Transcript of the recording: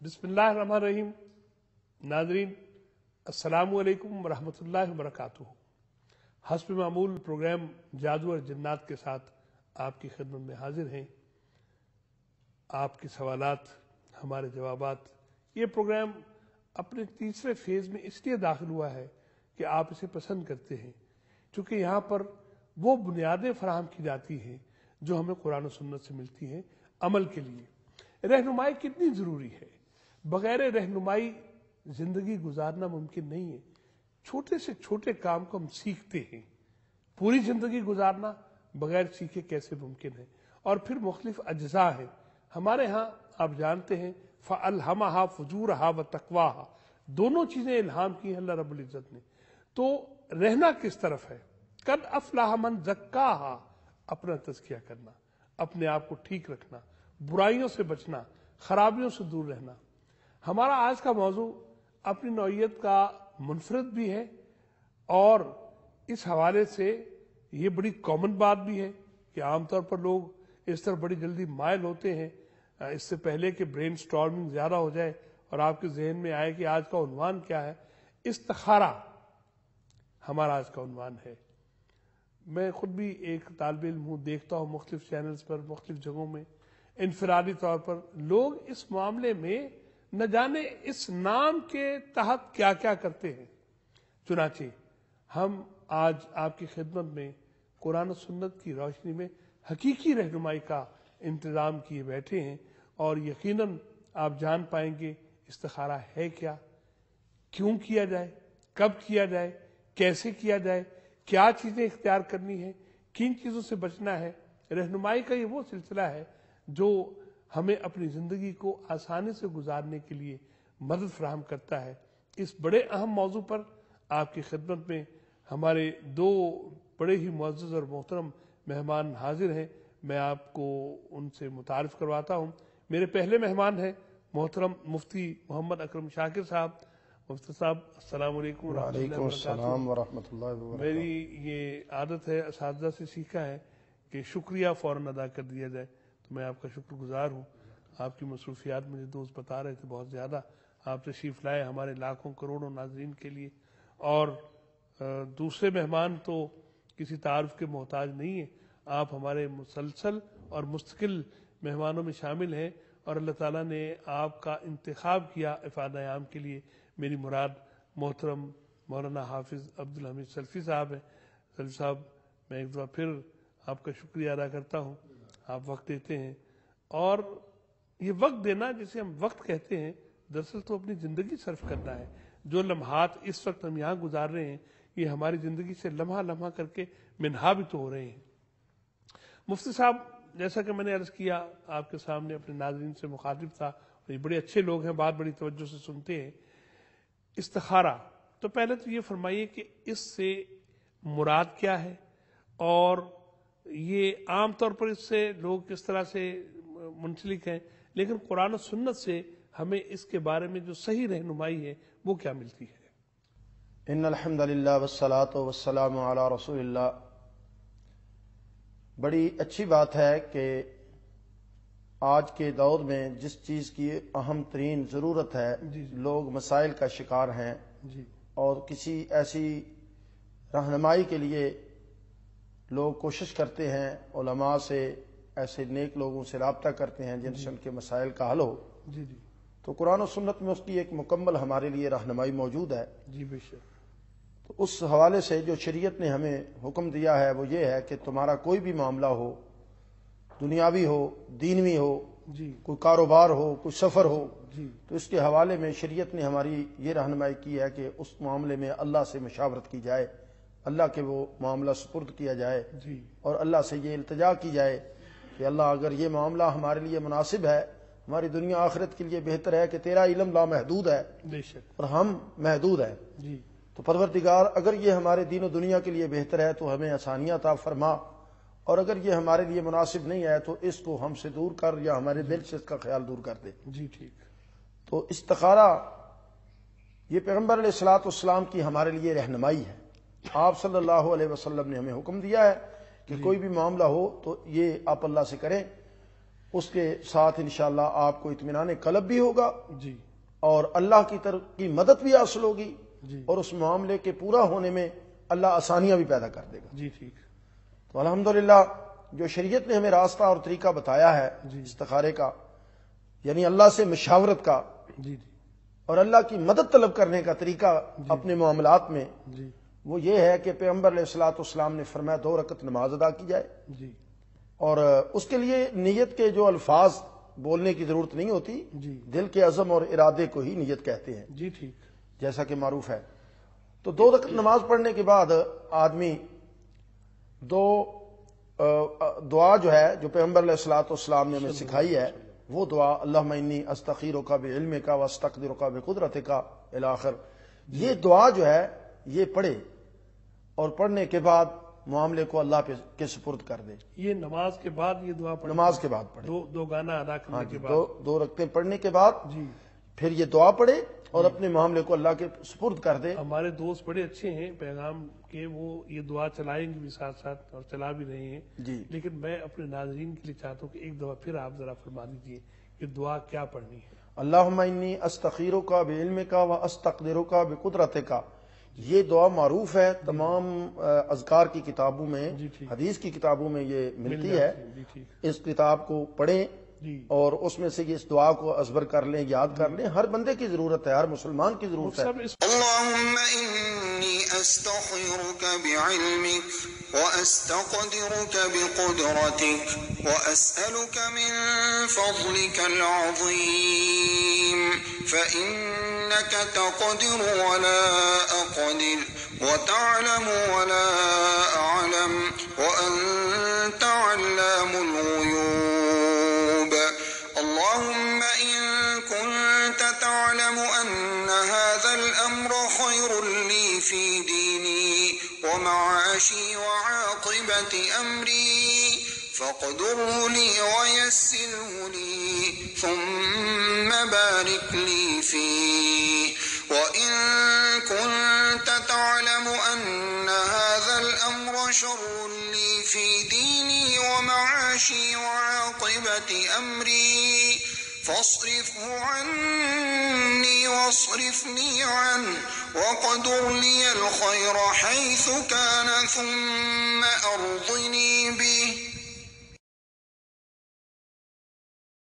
बिस्मिल्लाहिर्रहमानिर्रहीम। नाज़रीन अस्सलामु अलैकुम वरहमतुल्लाहि वबरकातुहू। हस्ब मामूल प्रोग्राम जादू और जन्नात के साथ आपकी खिदमत में हाजिर हैं। आपके सवालात, हमारे जवाबात। ये प्रोग्राम अपने तीसरे फेज़ में इसलिए दाखिल हुआ है कि आप इसे पसंद करते हैं, क्योंकि यहाँ पर वो बुनियादें फराहम की जाती हैं जो हमें कुरान और सुन्नत से मिलती हैं अमल के लिए। रहनुमाई कितनी ज़रूरी है। बगैर रहनुमाई ज़िंदगी गुजारना मुमकिन नहीं है। छोटे से छोटे काम को हम सीखते हैं, पूरी ज़िंदगी गुजारना बगैर सीखे कैसे मुमकिन है। और फिर मुख्तलिफ अज्जा हैं हमारे यहाँ, आप जानते हैं फ़अल्हमहा फ़ुजूरहा व तक़वाहा, दोनों चीज़ें इल्हाम की हैं अल्लाह रब्बुल इज़्ज़त ने। तो रहना किस तरफ है? कद अफ़लह मन ज़क्काहा, अपना तज़किया करना, अपने आप को ठीक रखना, बुराइयों से बचना, खराबियों से दूर रहना। हमारा आज का मौजू अपनी नौइयत का मुनफरद भी है और इस हवाले से ये बड़ी कॉमन बात भी है कि आमतौर पर लोग इस तरफ बड़ी जल्दी मायल होते हैं। इससे पहले कि ब्रेन स्टॉर्मिंग ज़्यादा हो जाए और आपके जहन में आए कि आज का उन्वान क्या है, इस्तिखारा हमारा आज का उन्वान है। मैं खुद भी एक तालिब इल्म हूँ, देखता हूँ मुख्तलिफ चैनल्स पर, मुख्तलिफ जगहों में इनफरादी तौर पर लोग इस मामले में न जाने इस नाम के तहत क्या क्या करते हैं। चुनाचे हम आज आपकी खिदमत में कुरान और सुन्नत की रोशनी में हकीकी रहनुमाई का इंतज़ाम किए बैठे हैं और यकीनन आप जान पाएंगे इस्तिखारा है क्या, क्यों किया जाए, कब किया जाए, कैसे किया जाए, क्या चीज़ें इख्तियार करनी है, किन चीज़ों से बचना है। रहनुमाई का ये वो सिलसिला है जो हमें अपनी ज़िंदगी को आसानी से गुजारने के लिए मदद फराहम करता है। इस बड़े अहम मौजू पर आपकी खिदमत में हमारे दो बड़े ही मुअज़्ज़ज़ और मोहतरम मेहमान हाजिर हैं। मैं आपको उनसे मुतारिफ़ करवाता हूँ। मेरे पहले मेहमान हैं मोहतरम मुफ्ती मोहम्मद अकरम शाकिर साहब। मुफ्ती साहब अस्सलाम वालेकुम व रहमतुल्लाहि व बरकातुहू। मेरी ये आदत है, असातिज़ा से सीखा है कि शुक्रिया फ़ौरन अदा कर दिया जाए, तो मैं आपका शुक्रगुजार हूँ। आपकी मसरूफियात मुझे दोस्त बता रहे थे बहुत ज़्यादा, आप तशरीफ़ लाए हमारे लाखों करोड़ों नाज़रीन के लिए। और दूसरे मेहमान तो किसी तारुफ के मोहताज नहीं है, आप हमारे मुसलसल और मुस्तकिल मेहमानों में शामिल हैं और अल्लाह ताला ने आपका इंतखाब किया इफ़ादा आम के लिए। मेरी मुराद मोहतरम मौलाना हाफिज़ अब्दुल हमीद सल्फ़ी साहब हैं। सल्फ़ी साहब, मैं एक दफ़ा फिर आपका शुक्रिया अदा करता हूँ, आप वक्त देते हैं। और ये वक्त देना जिसे हम वक्त कहते हैं, दरअसल तो अपनी ज़िंदगी सर्फ करना है। जो लम्हात इस वक्त हम यहाँ गुजार रहे हैं, ये हमारी ज़िंदगी से लम्हा लम्हा करके मिनहा भी तो हो रहे हैं। मुफ्ती साहब, जैसा कि मैंने अर्ज़ किया आपके सामने, अपने नाज़रीन से मुखातिब था, और ये बड़े अच्छे लोग हैं, बात बड़ी तवज्जो से सुनते हैं। इस्तिखारा, तो पहले तो ये फरमाइए कि इससे मुराद क्या है और ये आम तौर पर इससे लोग किस तरह से मुंसलिक हैं, लेकिन कुरान और सुन्नत से हमें इसके बारे में जो सही रहनुमाई है वो क्या मिलती है। इन्नल हम्दुलिल्लाह वस्सलातु वस्सलामु अला रसूलिल्लाह। बड़ी अच्छी बात है कि आज के दौर में जिस चीज़ की अहम तरीन ज़रूरत है, लोग मसाइल का शिकार हैं जी, और किसी ऐसी रहनुमाई के लिए लोग कोशिश करते हैं, उलमा से, ऐसे नेक लोगों से राब्ता करते हैं जिनसे उनके मसाइल का हल हो। जी जी, तो कुरान और सुन्नत में उसकी एक मुकम्मल हमारे लिए रहनुमाई मौजूद है। जी बेशक। तो उस हवाले से जो शरीयत ने हमें हुक्म दिया है वो ये है कि तुम्हारा कोई भी मामला हो, दुनियावी हो, दीनवी हो, जी, कोई कारोबार हो, कोई सफ़र हो, जी, तो इसके हवाले में शरीयत ने हमारी ये रहनुमाई की है कि उस मामले में अल्लाह से मशावरत की जाए, अल्लाह के वो मामला सुपुर्द किया जाए जी, और अल्लाह से ये इल्तिजा की जाए कि अल्लाह अगर ये मामला हमारे लिए मुनासिब है, हमारी दुनिया आखिरत के लिए बेहतर है, कि तेरा इल्म लामहदूद है बेशक, और हम महदूद हैं, जी, तो परवरदिगार अगर ये हमारे दीन और दुनिया के लिए बेहतर है तो हमें आसानियाँ अता फरमा, और अगर ये हमारे लिए मुनासिब नहीं है तो इसको हमसे दूर कर या हमारे दिल से इसका ख्याल दूर कर दे। जी ठीक। तो इस्तिखारा ये पैगम्बर अलैहिस्सलातु वस्सलाम की हमारे लिए रहनुमाई है। आप सल्लल्लाहु अलैहि वसल्लम ने हमें हुक्म दिया है कि कोई भी मामला हो तो ये आप अल्लाह से करें। اس کے ساتھ انشاءاللہ آپ کو اطمینان قلب بھی ہوگا جی اور اللہ کی طرف کی مدد بھی حاصل ہوگی جی اور اس معاملے کے پورا ہونے میں اللہ آسانیاں بھی پیدا کر دے گا. جی ٹھیک. تو الحمدللہ جو شریعت نے ہمیں راستہ اور طریقہ بتایا ہے جی. استخارے کا، یعنی اللہ سے مشاورت کا جی جی اور اللہ کی مدد طلب کرنے کا طریقہ اپنے معاملات میں، جی وہ یہ ہے کہ پیغمبر علیہ الصلوۃ والسلام نے فرمایا 2 رکعت نماز ادا کی جائے، جی اور اس کے لیے نیت کے جو الفاظ بولنے کی ضرورت نہیں ہوتی، جی دل کے عزم اور ارادے کو ہی نیت کہتے ہیں جی ٹھیک. جیسا کہ معروف ہے. تو 2 رکعت نماز پڑھنے کے بعد آدمی دعا جو ہے جو پیغمبر علیہ الصلوۃ والسلام نے ہمیں سکھائی ہے، وہ دعا اللہم انی استخیرک بعلمک واستقدرک بقدرتک الی آخر، یہ دعا جو ہے یہ پڑھے اور پڑھنے کے بعد معاملے کو اللہ کے سپرد کر دے. یہ نماز کے بعد یہ دعا پڑھیں؟ نماز کے بعد پڑھے، دو گانا ادا کرنے کے بعد. 2 رکعتیں پڑھنے کے بعد جی پھر یہ دعا پڑھے اور اپنے معاملے کو اللہ کے سپرد کر دے. ہمارے دوست بڑے اچھے ہیں پیغام کے، وہ یہ دعا چلائیں گے بھی ساتھ ساتھ اور چلا بھی رہے ہیں. جی لیکن میں اپنے ناظرین کے لیے چاہتا ہوں کہ ایک دفعہ پھر آپ ذرا فرما دیجیے کہ دعا کیا پڑھنی ہے. اللہم انی استخیرک بعلمک واستقدرک بقدرتک، یہ دعا معروف ہے تمام اذکار کی کتابوں میں، جی ٹھیک. حدیث کی کتابوں میں یہ ملتی مل ہے. جاتی ہے. جی ٹھیک. اس کتاب کو پڑھیں جی اور اس میں سے اس دعا کو ازبر کر لیں، یاد کر لیں. ہر بندے کی ضرورت ہے، ہر مسلمان کی ضرورت ہے. سب اس اللهم إني أستخيرك بعلمك وأستقدرك بقدرتك وأسألك من فضلك العظيم فإنك تقدر ولا أقدر وتعلم ولا أعلم وأنت علام الغيوب. اللهم إن كنت تعلم أن هذا الأمر خير لي في ديني ومعاشي وعاقبة أمري فاقدره لي ويسره لي ثم بارك لي فيه. وإن كنت تعلم أن هذا الأمر شر لي في ديني ومعاشي وعاقبة أمري فاصرفه عني واصرفني عنه واقدر لي الخير حيث كان ثم أرضني به